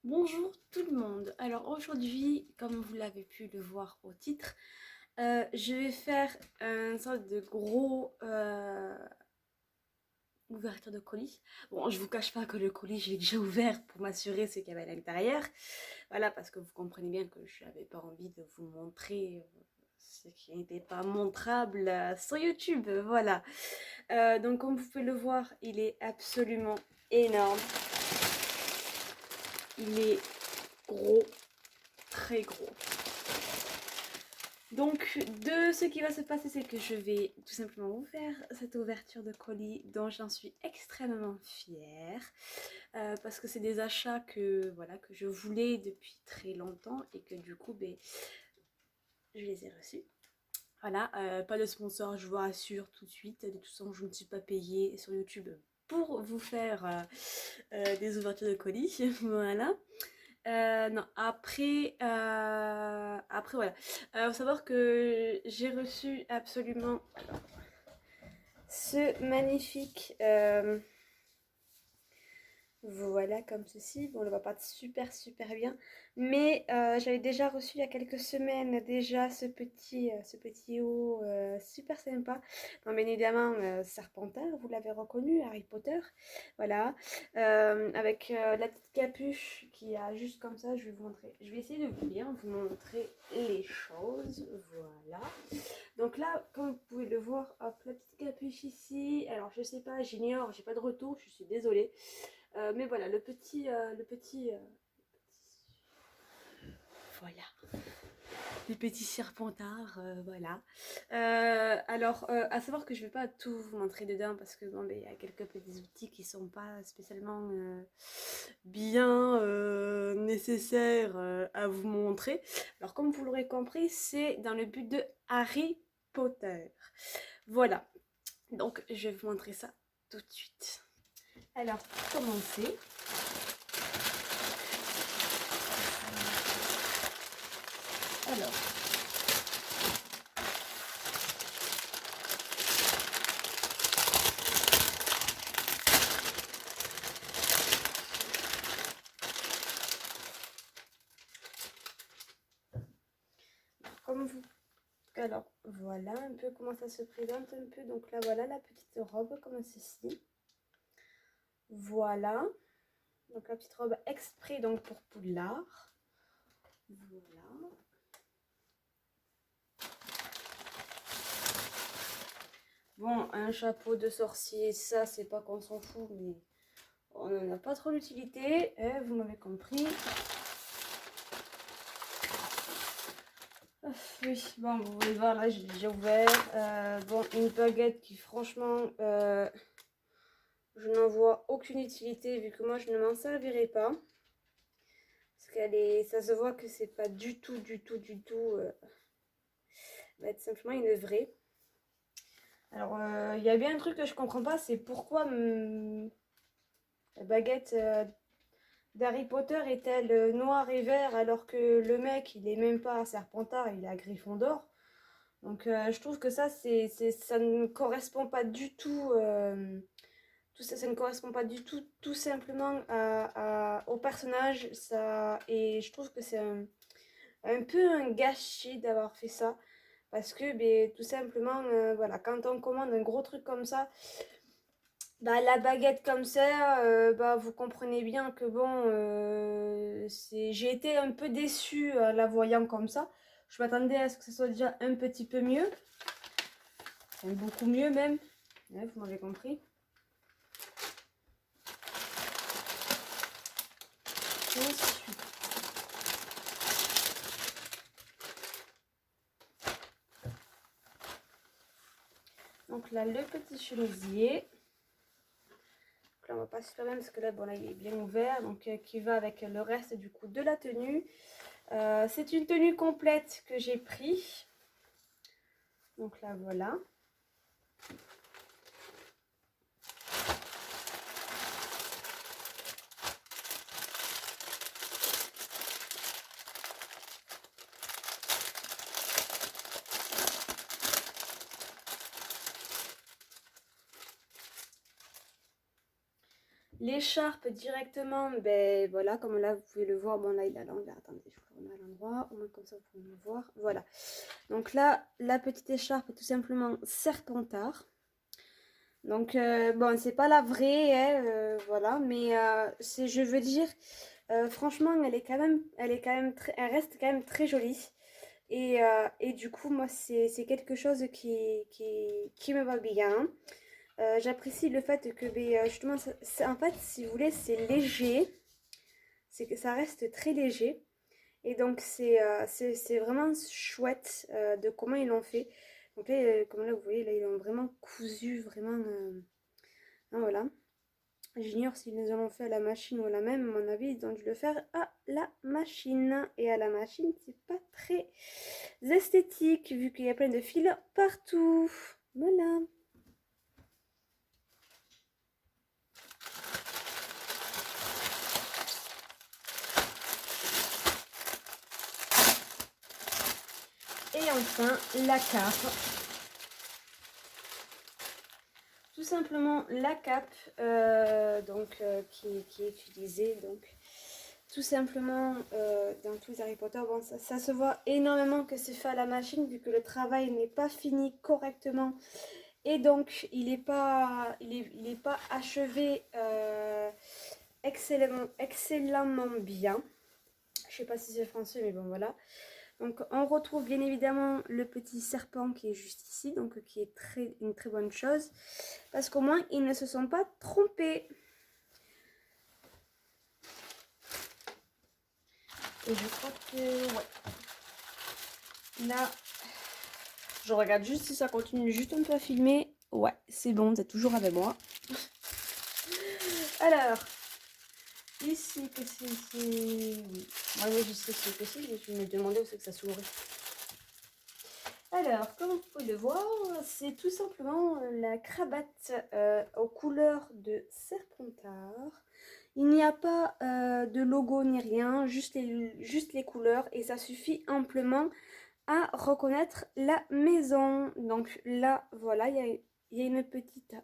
Bonjour tout le monde. Alors aujourd'hui, comme vous l'avez pu le voir au titre, je vais faire une sorte de gros ouverture de colis. Bon, je vous cache pas que le colis, je l'ai déjà ouvert pour m'assurer ce qu'il y avait à l'intérieur. Voilà, parce que vous comprenez bien que je n'avais pas envie de vous montrer ce qui n'était pas montrable sur YouTube. Voilà. Donc comme vous pouvez le voir, il est absolument énorme. Il est gros, très gros. Donc, de ce qui va se passer, c'est que je vais tout simplement vous faire cette ouverture de colis dont j'en suis extrêmement fière. Parce que c'est des achats que je voulais depuis très longtemps et que du coup, je les ai reçus. Voilà, pas de sponsor, je vous rassure tout de suite. De toute façon, je ne suis pas payée sur YouTube pour vous faire des ouvertures de colis. Voilà. Non, après voilà. Faut savoir que j'ai reçu absolument ce magnifique voilà, comme ceci. Bon, on ne le voit pas super bien. Mais j'avais déjà reçu il y a quelques semaines déjà ce petit haut super sympa. Non, bien évidemment, Serpentard, vous l'avez reconnu, Harry Potter. Voilà. Avec la petite capuche qui a juste comme ça, je vais vous montrer. Je vais essayer de bien vous montrer les choses. Voilà. Donc là, comme vous pouvez le voir, hop, la petite capuche ici. Alors, je sais pas, j'ignore, j'ai pas de retour, je suis désolée. Mais voilà, voilà, les petits serpentards, voilà. Alors, à savoir que je vais pas tout vous montrer dedans parce que bon, il y a quelques petits outils qui sont pas spécialement bien nécessaires à vous montrer. Alors, comme vous l'aurez compris, c'est dans le but de Harry Potter. Voilà. Donc, je vais vous montrer ça tout de suite. Alors, pour commencer, alors, comme vous Alors, voilà un peu comment ça se présente un peu. Donc là, voilà la petite robe comme ceci. Voilà. Donc la petite robe exprès donc pour Poudlard. Voilà. Bon, un chapeau de sorcier, ça c'est pas qu'on s'en fout, mais on n'en a pas trop l'utilité. Vous m'avez compris. Oui, bon, vous voulez voir, là j'ai déjà ouvert. Bon, une baguette qui franchement... je n'en vois aucune utilité vu que moi je ne m'en servirai pas. Parce qu'elle est, ça se voit que c'est pas du tout, va être simplement une vraie. Alors, il y a bien un truc que je comprends pas, c'est pourquoi la baguette d'Harry Potter est-elle noire et vert alors que le mec, il est même pas à Serpentard, il est à Gryffondor. Donc, je trouve que ça, ça ne correspond pas du tout. Tout ça, ça ne correspond pas du tout, tout simplement au personnage. Ça, et je trouve que c'est un peu un gâchis d'avoir fait ça. Parce que tout simplement, voilà, quand on commande un gros truc comme ça, la baguette comme ça, vous comprenez bien que bon, j'ai été un peu déçue la voyant comme ça. Je m'attendais à ce que ce soit déjà un petit peu mieux. Enfin, beaucoup mieux même. Ouais, vous m'avez compris. Ensuite, donc là, le petit chemisier. Donc là, on va pas se faire bien parce que là, bon, là, il est bien ouvert. Donc, qui va avec le reste du coup de la tenue. C'est une tenue complète que j'ai pris. Donc là, voilà. l'écharpe directement, ben voilà, comme là vous pouvez le voir, bon là il est à l'envers, attendez, je vous le remets à l'endroit, au moins comme ça vous pouvez le voir, voilà. Donc là, la petite écharpe est tout simplement Serpentard. Donc bon, c'est pas la vraie, hein, voilà, mais c'est, je veux dire, franchement, elle reste quand même très jolie. Et du coup, moi, c'est quelque chose qui me va bien. J'apprécie le fait que, ben, justement, en fait, si vous voulez, c'est léger. C'est que ça reste très léger. Et donc, c'est vraiment chouette de comment ils l'ont fait. Donc là, comme là, vous voyez, là, ils l'ont vraiment cousu, vraiment. Hein, voilà. J'ignore s'ils les ont fait à la machine ou à la même. À mon avis, ils ont dû le faire à la machine. Et à la machine, c'est pas très esthétique vu qu'il y a plein de fils partout. Voilà. Et enfin, la cape. Tout simplement la cape qui est utilisée tout simplement dans tous les Harry Potter. Bon, ça se voit énormément que c'est fait à la machine vu que le travail n'est pas fini correctement et donc il est pas achevé excellemment bien. Je sais pas si c'est français, mais bon voilà. Donc on retrouve bien évidemment le petit serpent qui est juste ici, donc qui est une très bonne chose. Parce qu'au moins ils ne se sont pas trompés. Et je crois que ouais. Là, je regarde juste si ça continue juste un peu à filmer. Ouais, c'est bon, c'est toujours avec moi. Alors, ici, que c'est ici. Moi, je sais ce que c'est, mais je me demandais où c'est que ça s'ouvrait. Alors, comme vous pouvez le voir, c'est tout simplement la cravate aux couleurs de Serpentard. Il n'y a pas de logo ni rien, juste les couleurs et ça suffit amplement à reconnaître la maison. Donc là, voilà, il y a une petite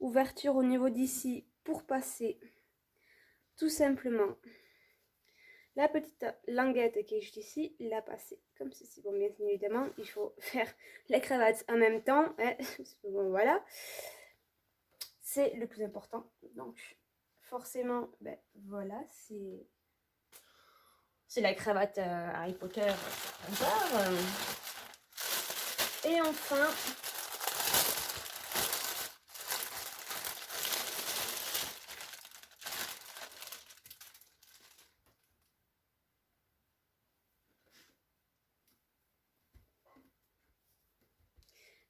ouverture au niveau d'ici pour passer tout simplement la petite languette qui est juste ici, la passer comme ceci. Bon, bien évidemment, il faut faire la cravate en même temps. Hein. Bon, voilà. C'est le plus important. Donc, forcément, ben, voilà, c'est la cravate Harry Potter. Et enfin,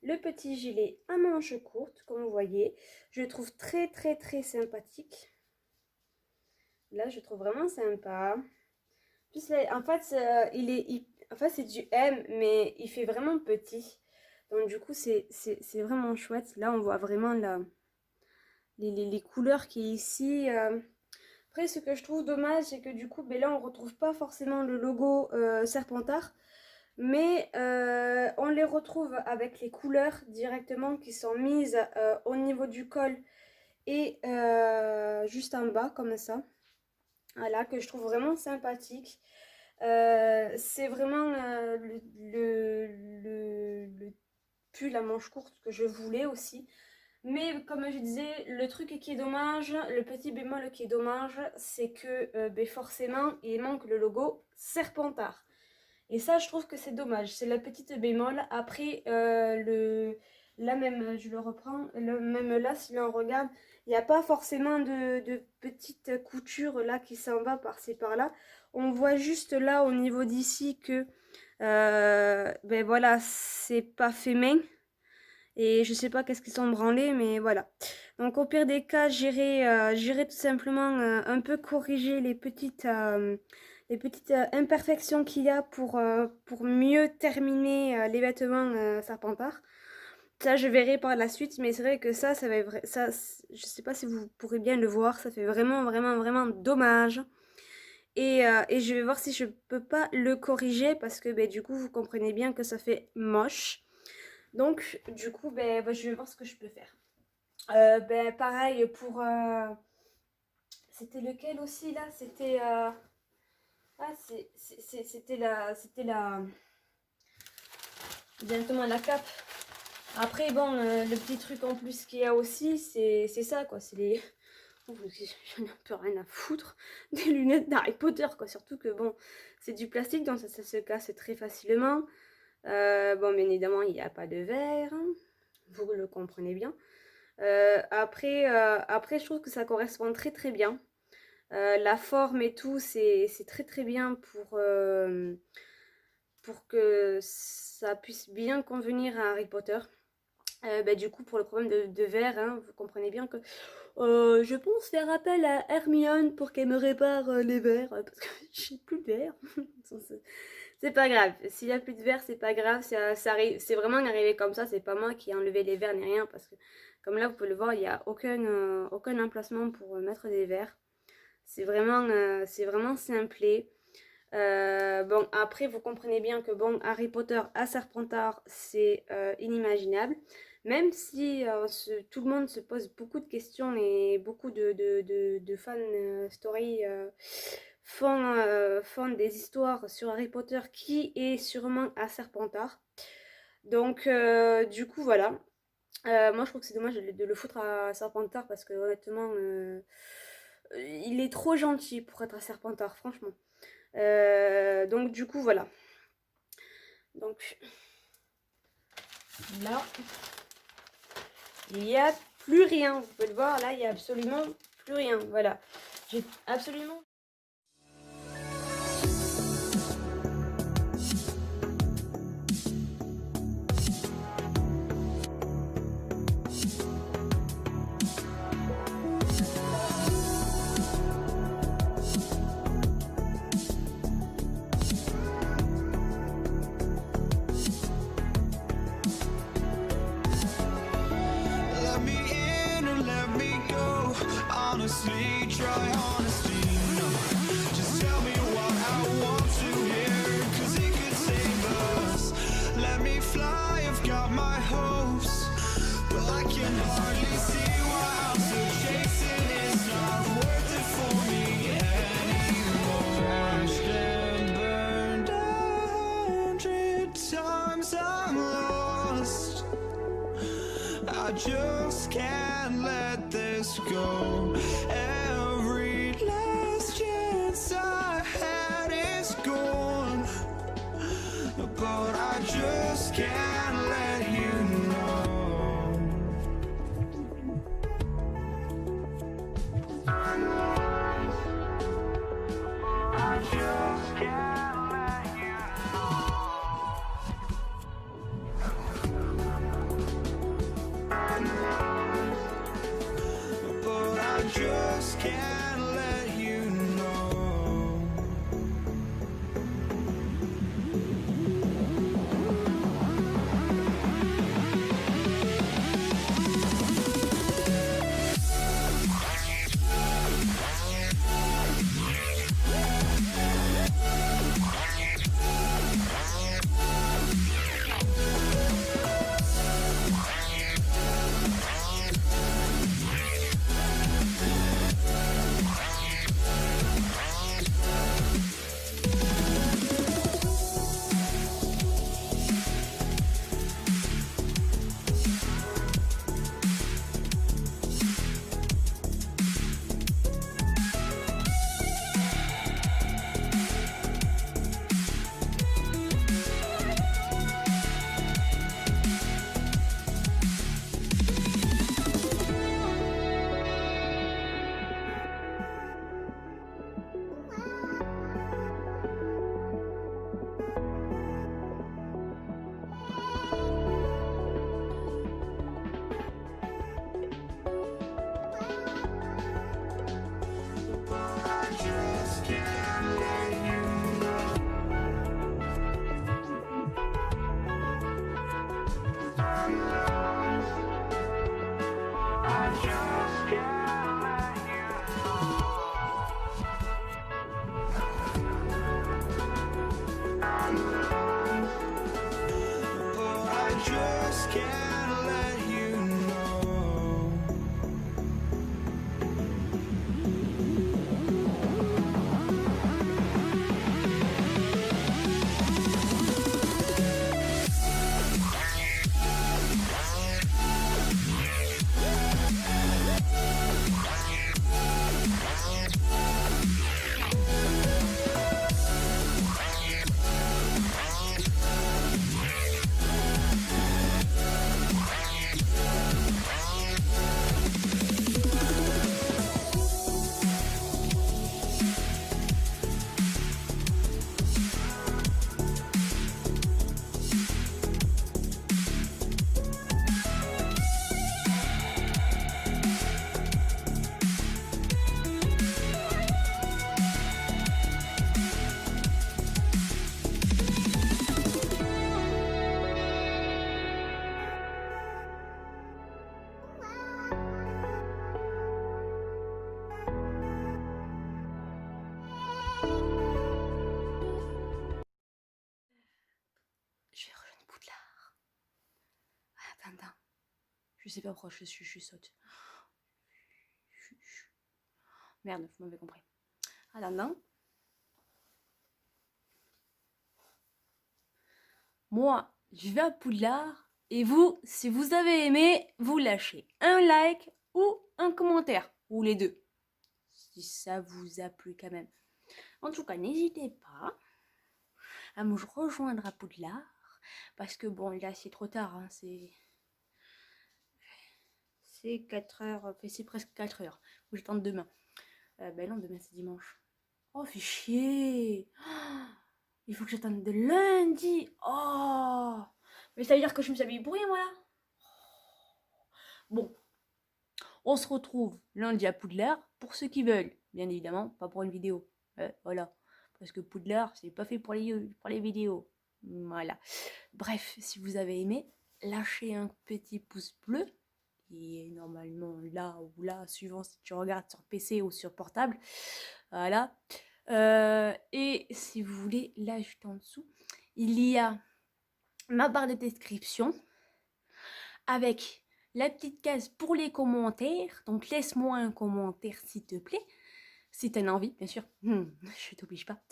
le petit gilet à manches courtes, comme vous voyez, je le trouve très très très sympathique. Là, je trouve vraiment sympa. Plus là, en fait, en fait, c'est du M, mais il fait vraiment petit. Donc du coup, c'est vraiment chouette. Là, on voit vraiment les couleurs qui est ici. Après, ce que je trouve dommage, c'est que du coup, ben là, on retrouve pas forcément le logo Serpentard. Mais on les retrouve avec les couleurs directement qui sont mises au niveau du col et juste en bas comme ça. Voilà, que je trouve vraiment sympathique. C'est vraiment le pull à manche courte que je voulais aussi. Mais comme je disais, le truc qui est dommage, le petit bémol qui est dommage, c'est que ben forcément, il manque le logo Serpentard. Et ça, je trouve que c'est dommage. C'est la petite bémol. Après, là même, je le reprends. Même là, si l'on regarde, il n'y a pas forcément de petites coutures là qui s'en va par-ci par-là. On voit juste là au niveau d'ici que, ben voilà, c'est pas fait main. Et je sais pas qu'est-ce qu'ils sont branlés, mais voilà. Donc au pire des cas, j'irai tout simplement un peu corriger les petites imperfections qu'il y a pour mieux terminer les vêtements Serpentard. Ça, je verrai par la suite, mais c'est vrai que ça va être, ça, je sais pas si vous pourrez bien le voir, ça fait vraiment, vraiment, vraiment dommage. Et je vais voir si je peux pas le corriger parce que ben, du coup, vous comprenez bien que ça fait moche. Donc, du coup, ben, je vais voir ce que je peux faire. Ben, pareil C'était lequel aussi là? C'était c'était la directement la cape. Après bon, le petit truc en plus qu'il y a aussi, c'est ça quoi, c'est les j'en ai un peu rien à foutre des lunettes d'Harry Potter quoi, surtout que bon, c'est du plastique donc ça se casse très facilement. Bon, bien évidemment, il n'y a pas de verre, hein, vous le comprenez bien. Après, je trouve que ça correspond très très bien. La forme et tout, c'est très très bien pour que ça puisse bien convenir à Harry Potter. Du coup, pour le problème de verre, hein, vous comprenez bien que je pense faire appel à Hermione pour qu'elle me répare les verres, parce que j'ai plus de verre. C'est pas grave, s'il n'y a plus de verre, c'est pas grave, c'est vraiment arrivé comme ça, c'est pas moi qui ai enlevé les verres ni rien, parce que comme là vous pouvez le voir, il n'y a aucun emplacement pour mettre des verres. C'est vraiment simplé. Bon, après, vous comprenez bien que bon, Harry Potter à Serpentard, c'est inimaginable. Même si tout le monde se pose beaucoup de questions et beaucoup de fan story font des histoires sur Harry Potter qui est sûrement à Serpentard. Donc, du coup, voilà. Moi, je trouve que c'est dommage de le foutre à Serpentard parce que honnêtement, il est trop gentil pour être à Serpentard, franchement. Donc, du coup, voilà. Donc, là, il n'y a plus rien. Vous pouvez le voir, là, il n'y a absolument plus rien. Voilà. J'ai absolument... Honestly, try honesty, no. Just tell me what I want to hear, 'cause it could save us. Let me fly, I've got my hopes, but I can hardly see why I'm still chasing. It's not worth it for me anymore. Been burned 100 times, I'm lost. I just can't let this go. Every last chance I had is gone, but I just can't let you know. I just can't let you but I just can't let you know. Attends. Je sais pas pourquoi je saute. Merde, vous m'avez compris. Attends. Moi, je vais à Poudlard. Et vous, si vous avez aimé, vous lâchez un like ou un commentaire. Ou les deux. Si ça vous a plu quand même. En tout cas, n'hésitez pas à me rejoindre à Poudlard. Parce que bon, là, c'est trop tard. Hein, c'est 4 heures. C'est presque 4 heures. Faut que j'attende demain. Ben non, demain c'est dimanche. Oh, fait chier. Oh, il faut que j'attende de lundi. Oh. Mais ça veut dire que je me suis habillée pour rien, voilà. Bon. On se retrouve lundi à Poudlard. Pour ceux qui veulent, bien évidemment, pas pour une vidéo. Voilà. Parce que Poudlard, c'est pas fait pour les vidéos. Voilà. Bref, si vous avez aimé, lâchez un petit pouce bleu. Qui est normalement là ou là, suivant si tu regardes sur PC ou sur portable. Voilà. Et si vous voulez, là juste en dessous, il y a ma barre de description avec la petite case pour les commentaires. Donc laisse-moi un commentaire s'il te plaît. Si t'en as envie, bien sûr. Je t'oblige pas.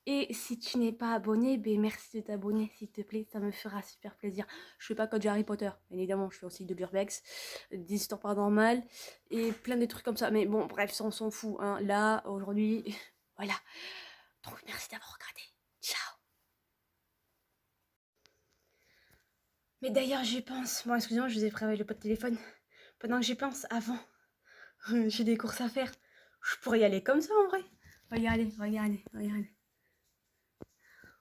Et si tu n'es pas abonné, ben merci de t'abonner s'il te plaît, ça me fera super plaisir. Je fais pas que du Harry Potter, bien évidemment, je fais aussi de l'urbex, des histoires paranormales et plein de trucs comme ça. Mais bon, bref, ça on s'en fout. Hein. Là, aujourd'hui, voilà. Donc merci d'avoir regardé. Ciao. Mais d'ailleurs, j'y pense. Bon, excusez-moi, je vous ai préparé le pot de téléphone. Pendant que j'y pense, avant, j'ai des courses à faire. Je pourrais y aller comme ça en vrai. Regardez.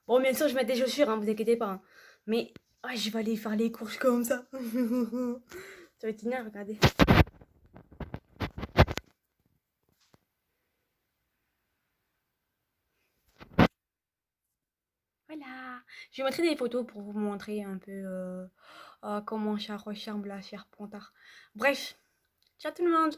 Bon, bien sûr, je mets des chaussures, hein, vous inquiétez pas. Hein. Mais je vais aller faire les courses comme ça. Ça va être énerve, regardez. Voilà. Je vais montrer des photos pour vous montrer un peu comment ça ressemble à Serpentard. Bref, ciao tout le monde.